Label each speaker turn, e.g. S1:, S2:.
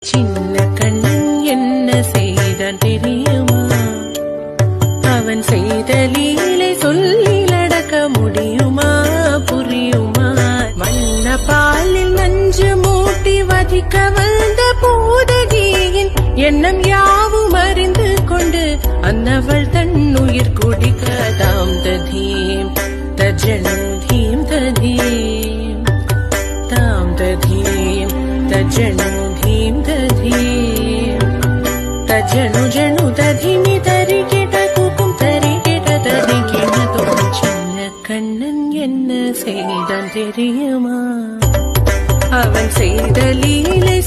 S1: சின்ன கண்ணன் என்ன செய்தான் தெரியுமா? அவன் செய்த லீலை சொல்லில் அடக்க முடியுமா? புரியுமா? வண்ண பாலில் நஞ்சு மூட்டி வதிக்க வந்த பூதகியின் எண்ணம் யாவும் அறிந்து கொண்டு அன்னவள் தன்னுயிர் குடிக்க தாம் ததீம் தஜனு தீம் ததீம் தாம் ததீம் தஜனு धीम धीम तजनु जनु तधिमि तरि केट कुकुम तरि केट तरि केट तो சின்ன கண்ணன் என்ன செய்தான் தெரியுமா? அவன் செய்த லீலை